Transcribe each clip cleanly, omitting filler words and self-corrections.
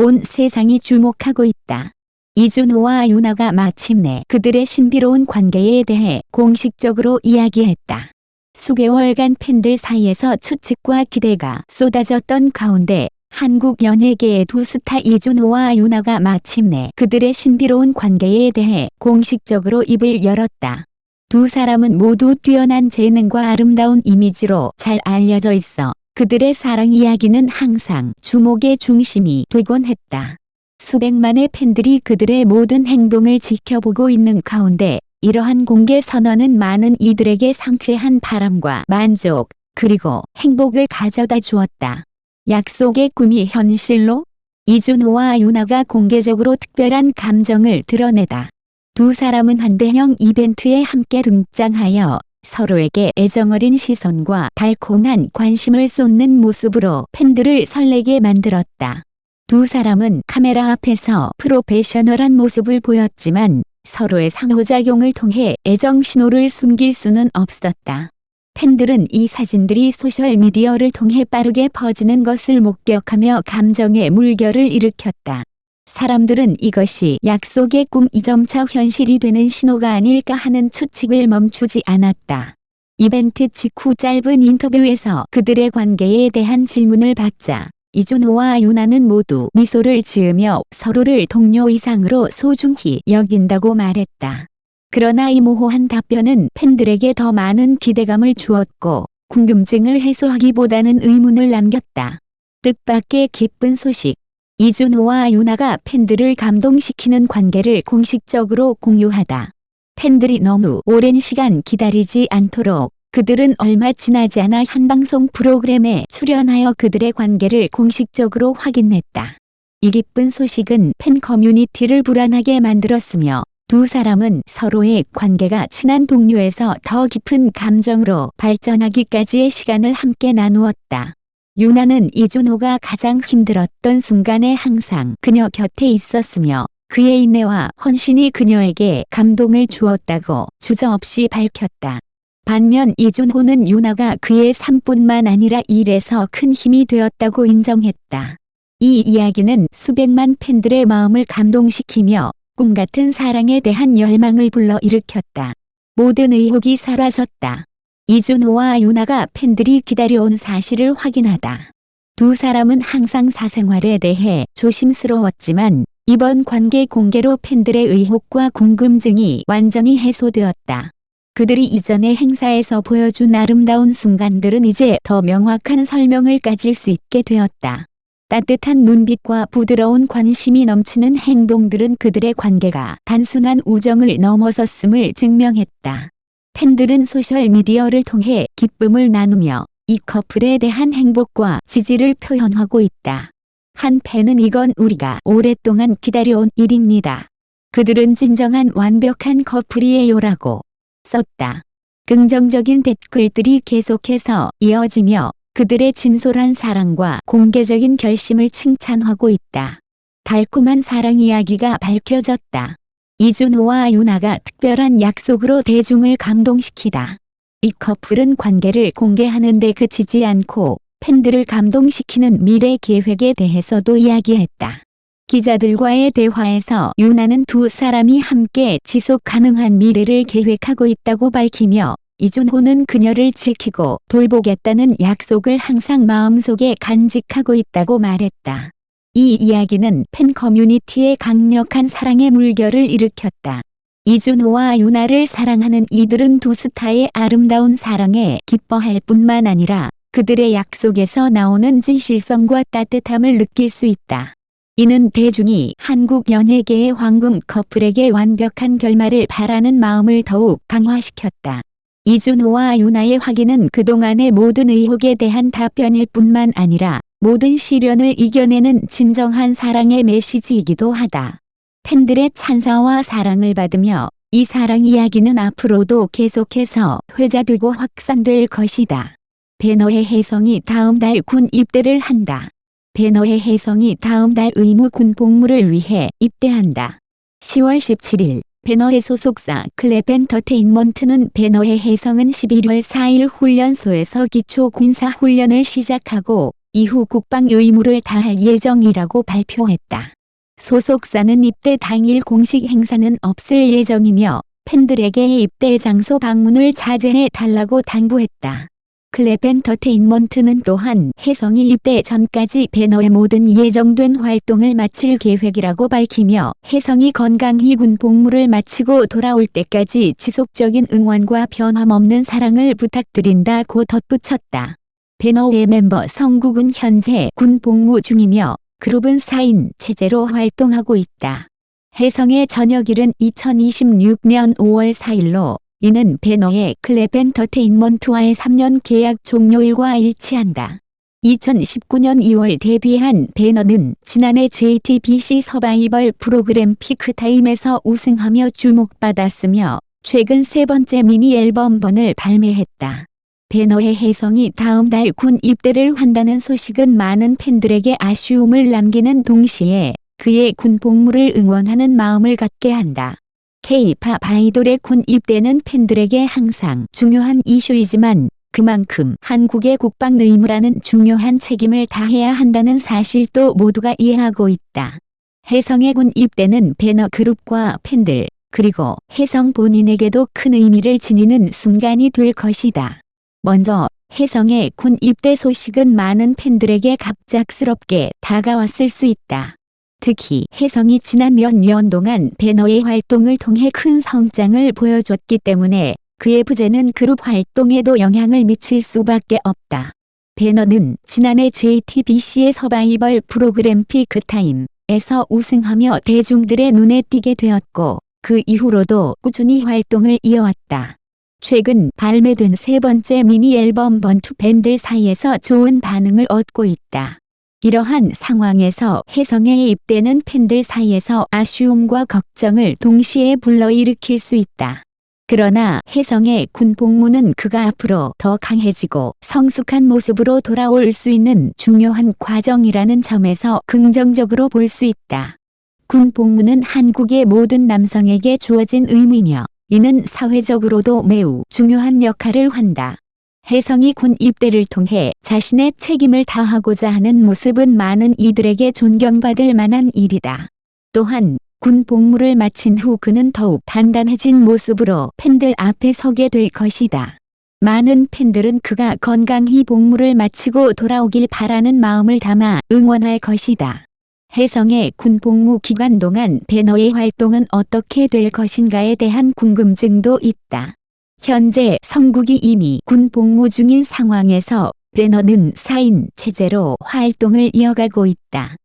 온 세상이 주목하고 있다. 이준호와 유나가 마침내 그들의 신비로운 관계에 대해 공식적으로 이야기했다. 수개월간 팬들 사이에서 추측과 기대가 쏟아졌던 가운데 한국 연예계의 두 스타 이준호와 유나가 마침내 그들의 신비로운 관계에 대해 공식적으로 입을 열었다. 두 사람은 모두 뛰어난 재능과 아름다운 이미지로 잘 알려져 있어 그들의 사랑 이야기는 항상 주목의 중심이 되곤 했다. 수백만의 팬들이 그들의 모든 행동을 지켜보고 있는 가운데 이러한 공개 선언은 많은 이들에게 상쾌한 바람과 만족, 그리고 행복을 가져다 주었다. 약속의 꿈이 현실로? 이준호와 유나가 공개적으로 특별한 감정을 드러내다. 두 사람은 한대형 이벤트에 함께 등장하여 서로에게 애정어린 시선과 달콤한 관심을 쏟는 모습으로 팬들을 설레게 만들었다. 두 사람은 카메라 앞에서 프로페셔널한 모습을 보였지만 서로의 상호작용을 통해 애정 신호를 숨길 수는 없었다. 팬들은 이 사진들이 소셜미디어를 통해 빠르게 퍼지는 것을 목격하며 감정의 물결을 일으켰다. 사람들은 이것이 약속의 꿈이 점차 현실이 되는 신호가 아닐까 하는 추측을 멈추지 않았다. 이벤트 직후 짧은 인터뷰에서 그들의 관계에 대한 질문을 받자 이준호와 유나는 모두 미소를 지으며 서로를 동료 이상으로 소중히 여긴다고 말했다. 그러나 이 모호한 답변은 팬들에게 더 많은 기대감을 주었고 궁금증을 해소하기보다는 의문을 남겼다. 뜻밖의 기쁜 소식. 이준호와 유나가 팬들을 감동시키는 관계를 공식적으로 공유하다. 팬들이 너무 오랜 시간 기다리지 않도록 그들은 얼마 지나지 않아 한 방송 프로그램에 출연하여 그들의 관계를 공식적으로 확인했다. 이 기쁜 소식은 팬 커뮤니티를 불안하게 만들었으며 두 사람은 서로의 관계가 친한 동료에서 더 깊은 감정으로 발전하기까지의 시간을 함께 나누었다. 유나는 이준호가 가장 힘들었던 순간에 항상 그녀 곁에 있었으며 그의 인내와 헌신이 그녀에게 감동을 주었다고 주저없이 밝혔다. 반면 이준호는 유나가 그의 삶뿐만 아니라 일에서 큰 힘이 되었다고 인정했다. 이 이야기는 수백만 팬들의 마음을 감동시키며 꿈같은 사랑에 대한 열망을 불러일으켰다. 모든 의혹이 사라졌다. 이준호와 유나가 팬들이 기다려온 사실을 확인하다. 두 사람은 항상 사생활에 대해 조심스러웠지만 이번 관계 공개로 팬들의 의혹과 궁금증이 완전히 해소되었다. 그들이 이전의 행사에서 보여준 아름다운 순간들은 이제 더 명확한 설명을 가질 수 있게 되었다. 따뜻한 눈빛과 부드러운 관심이 넘치는 행동들은 그들의 관계가 단순한 우정을 넘어섰음을 증명했다. 팬들은 소셜미디어를 통해 기쁨을 나누며 이 커플에 대한 행복과 지지를 표현하고 있다. 한 팬은 이건 우리가 오랫동안 기다려온 일입니다. 그들은 진정한 완벽한 커플이에요라고 썼다. 긍정적인 댓글들이 계속해서 이어지며 그들의 진솔한 사랑과 공개적인 결심을 칭찬하고 있다. 달콤한 사랑 이야기가 밝혀졌다. 이준호와 유나가 특별한 약속으로 대중을 감동시키다. 이 커플은 관계를 공개하는 데 그치지 않고 팬들을 감동시키는 미래 계획에 대해서도 이야기했다. 기자들과의 대화에서 유나는 두 사람이 함께 지속 가능한 미래를 계획하고 있다고 밝히며 이준호는 그녀를 지키고 돌보겠다는 약속을 항상 마음속에 간직하고 있다고 말했다. 이 이야기는 팬 커뮤니티에 강력한 사랑의 물결을 일으켰다. 이준호와 유나를 사랑하는 이들은 두 스타의 아름다운 사랑에 기뻐할 뿐만 아니라 그들의 약속에서 나오는 진실성과 따뜻함을 느낄 수 있다. 이는 대중이 한국 연예계의 황금 커플에게 완벽한 결말을 바라는 마음을 더욱 강화시켰다. 이준호와 유나의 확인은 그동안의 모든 의혹에 대한 답변일 뿐만 아니라 모든 시련을 이겨내는 진정한 사랑의 메시지이기도 하다. 팬들의 찬사와 사랑을 받으며 이 사랑 이야기는 앞으로도 계속해서 회자되고 확산될 것이다. 배너의 혜성이 다음 달 군 입대를 한다. 배너의 혜성이 다음 달 의무 군 복무를 위해 입대한다. 10월 17일 배너의 소속사 클랩엔터테인먼트는 배너의 혜성은 11월 4일 훈련소에서 기초 군사 훈련을 시작하고 이후 국방 의무를 다할 예정이라고 발표했다. 소속사는 입대 당일 공식 행사는 없을 예정이며 팬들에게 입대 장소 방문을 자제해 달라고 당부했다. 클랩 엔터테인먼트는 또한 혜성이 입대 전까지 배너의 모든 예정된 활동을 마칠 계획이라고 밝히며 혜성이 건강히 군 복무를 마치고 돌아올 때까지 지속적인 응원과 변함없는 사랑을 부탁드린다고 덧붙였다. 배너의 멤버 성국은 현재 군 복무 중이며 그룹은 4인 체제로 활동하고 있다. 혜성의 전역일은 2026년 5월 4일로 이는 배너의 클랩 엔터테인먼트와의 3년 계약 종료일과 일치한다. 2019년 2월 데뷔한 배너는 지난해 JTBC 서바이벌 프로그램 피크타임에서 우승하며 주목받았으며 최근 세 번째 미니 앨범본을 발매했다. 배너의 혜성이 다음 달 군 입대를 한다는 소식은 많은 팬들에게 아쉬움을 남기는 동시에 그의 군 복무를 응원하는 마음을 갖게 한다. K-팝 아이돌의 군 입대는 팬들에게 항상 중요한 이슈이지만 그만큼 한국의 국방 의무라는 중요한 책임을 다해야 한다는 사실도 모두가 이해하고 있다. 혜성의 군 입대는 배너 그룹과 팬들, 그리고 혜성 본인에게도 큰 의미를 지니는 순간이 될 것이다. 먼저 혜성의 군 입대 소식은 많은 팬들에게 갑작스럽게 다가왔을 수 있다. 특히 혜성이 지난 몇 년 동안 배너의 활동을 통해 큰 성장을 보여줬기 때문에 그의 부재는 그룹 활동에도 영향을 미칠 수밖에 없다. 배너는 지난해 JTBC의 서바이벌 프로그램 피크타임에서 우승하며 대중들의 눈에 띄게 되었고 그 이후로도 꾸준히 활동을 이어왔다. 최근 발매된 세 번째 미니 앨범 번투 팬들 사이에서 좋은 반응을 얻고 있다. 이러한 상황에서 혜성의 입대는 팬들 사이에서 아쉬움과 걱정을 동시에 불러일으킬 수 있다. 그러나 혜성의 군 복무는 그가 앞으로 더 강해지고 성숙한 모습으로 돌아올 수 있는 중요한 과정이라는 점에서 긍정적으로 볼 수 있다. 군 복무는 한국의 모든 남성에게 주어진 의무이며 이는 사회적으로도 매우 중요한 역할을 한다. 혜성이 군 입대를 통해 자신의 책임을 다하고자 하는 모습은 많은 이들에게 존경받을 만한 일이다. 또한 군 복무를 마친 후 그는 더욱 단단해진 모습으로 팬들 앞에 서게 될 것이다. 많은 팬들은 그가 건강히 복무를 마치고 돌아오길 바라는 마음을 담아 응원할 것이다. 혜성의 군 복무 기간 동안 배너의 활동은 어떻게 될 것인가에 대한 궁금증도 있다. 현재 성국이 이미 군 복무 중인 상황에서 배너는 4인 체제로 활동을 이어가고 있다.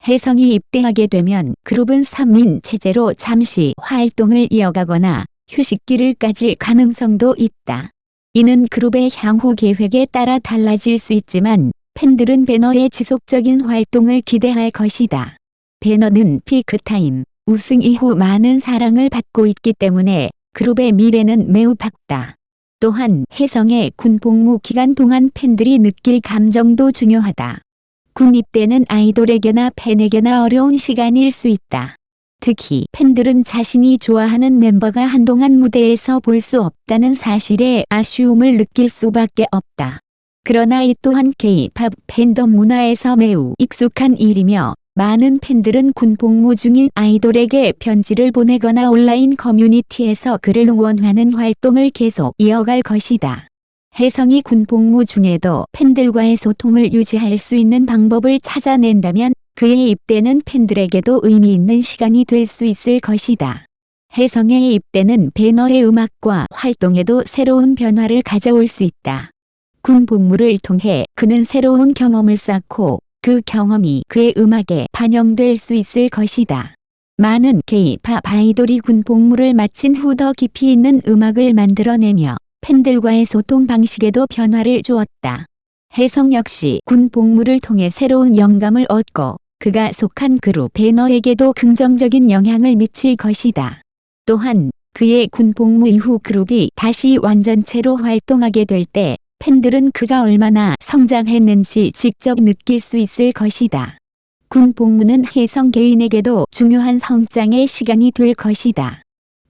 혜성이 입대하게 되면 그룹은 3인 체제로 잠시 활동을 이어가거나 휴식기를 가질 가능성도 있다. 이는 그룹의 향후 계획에 따라 달라질 수 있지만 팬들은 배너의 지속적인 활동을 기대할 것이다. 배너는 피크타임 우승 이후 많은 사랑을 받고 있기 때문에 그룹의 미래는 매우 밝다. 또한 혜성의 군 복무 기간 동안 팬들이 느낄 감정도 중요하다. 군 입대는 아이돌에게나 팬에게나 어려운 시간일 수 있다. 특히 팬들은 자신이 좋아하는 멤버가 한동안 무대에서 볼 수 없다는 사실에 아쉬움을 느낄 수밖에 없다. 그러나 이 또한 K-팝 팬덤 문화에서 매우 익숙한 일이며 많은 팬들은 군 복무 중인 아이돌에게 편지를 보내거나 온라인 커뮤니티에서 그를 응원하는 활동을 계속 이어갈 것이다. 혜성이 군 복무 중에도 팬들과의 소통을 유지할 수 있는 방법을 찾아낸다면 그의 입대는 팬들에게도 의미 있는 시간이 될 수 있을 것이다. 혜성의 입대는 배너의 음악과 활동에도 새로운 변화를 가져올 수 있다. 군 복무를 통해 그는 새로운 경험을 쌓고 그 경험이 그의 음악에 반영될 수 있을 것이다. 많은 K-팝 아이돌이 군 복무를 마친 후 더 깊이 있는 음악을 만들어내며 팬들과의 소통 방식에도 변화를 주었다. 혜성 역시 군 복무를 통해 새로운 영감을 얻고 그가 속한 그룹 배너에게도 긍정적인 영향을 미칠 것이다. 또한 그의 군 복무 이후 그룹이 다시 완전체로 활동하게 될 때 팬들은 그가 얼마나 성장했는지 직접 느낄 수 있을 것이다. 군 복무는 혜성 개인에게도 중요한 성장의 시간이 될 것이다.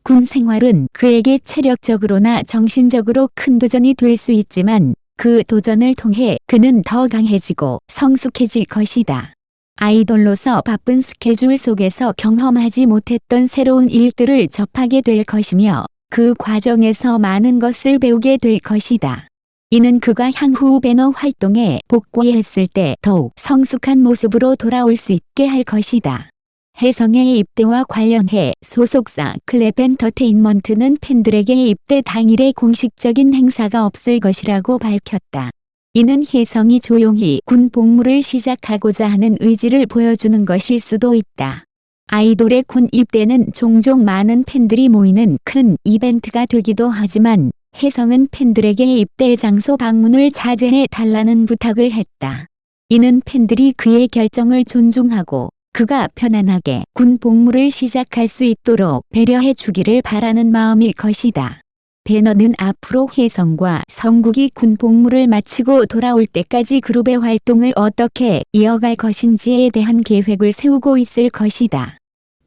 군 생활은 그에게 체력적으로나 정신적으로 큰 도전이 될 수 있지만 그 도전을 통해 그는 더 강해지고 성숙해질 것이다. 아이돌로서 바쁜 스케줄 속에서 경험하지 못했던 새로운 일들을 접하게 될 것이며 그 과정에서 많은 것을 배우게 될 것이다. 이는 그가 향후 배너 활동에 복귀했을 때 더욱 성숙한 모습으로 돌아올 수 있게 할 것이다. 혜성의 입대와 관련해 소속사 클랩 엔터테인먼트는 팬들에게 입대 당일에 공식적인 행사가 없을 것이라고 밝혔다. 이는 혜성이 조용히 군 복무를 시작하고자 하는 의지를 보여주는 것일 수도 있다. 아이돌의 군 입대는 종종 많은 팬들이 모이는 큰 이벤트가 되기도 하지만 혜성은 팬들에게 입대 장소 방문을 자제해 달라는 부탁을 했다. 이는 팬들이 그의 결정을 존중하고 그가 편안하게 군 복무를 시작할 수 있도록 배려해 주기를 바라는 마음일 것이다. 배너는 앞으로 혜성과 성국이 군 복무를 마치고 돌아올 때까지 그룹의 활동을 어떻게 이어갈 것인지에 대한 계획을 세우고 있을 것이다.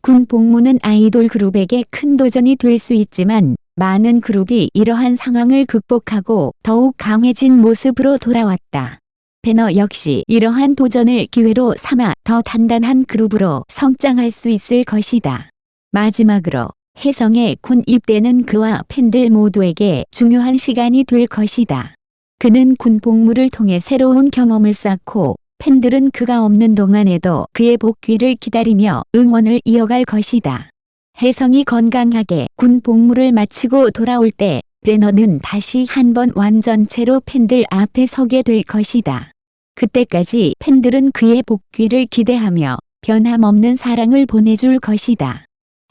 군 복무는 아이돌 그룹에게 큰 도전이 될 수 있지만 많은 그룹이 이러한 상황을 극복하고 더욱 강해진 모습으로 돌아왔다. 배너 역시 이러한 도전을 기회로 삼아 더 단단한 그룹으로 성장할 수 있을 것이다. 마지막으로 혜성의 군 입대는 그와 팬들 모두에게 중요한 시간이 될 것이다. 그는 군 복무를 통해 새로운 경험을 쌓고 팬들은 그가 없는 동안에도 그의 복귀를 기다리며 응원을 이어갈 것이다. 혜성이 건강하게 군 복무를 마치고 돌아올 때 배너는 다시 한번 완전체로 팬들 앞에 서게 될 것이다. 그때까지 팬들은 그의 복귀를 기대하며 변함없는 사랑을 보내줄 것이다.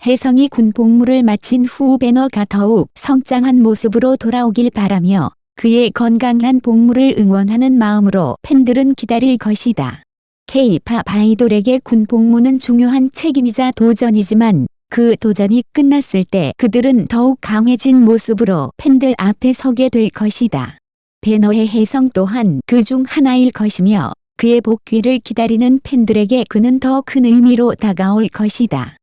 혜성이 군 복무를 마친 후 배너가 더욱 성장한 모습으로 돌아오길 바라며 그의 건강한 복무를 응원하는 마음으로 팬들은 기다릴 것이다. K-팝 아이돌에게 군 복무는 중요한 책임이자 도전이지만 그 도전이 끝났을 때 그들은 더욱 강해진 모습으로 팬들 앞에 서게 될 것이다. 배너의 혜성 또한 그 중 하나일 것이며 그의 복귀를 기다리는 팬들에게 그는 더 큰 의미로 다가올 것이다.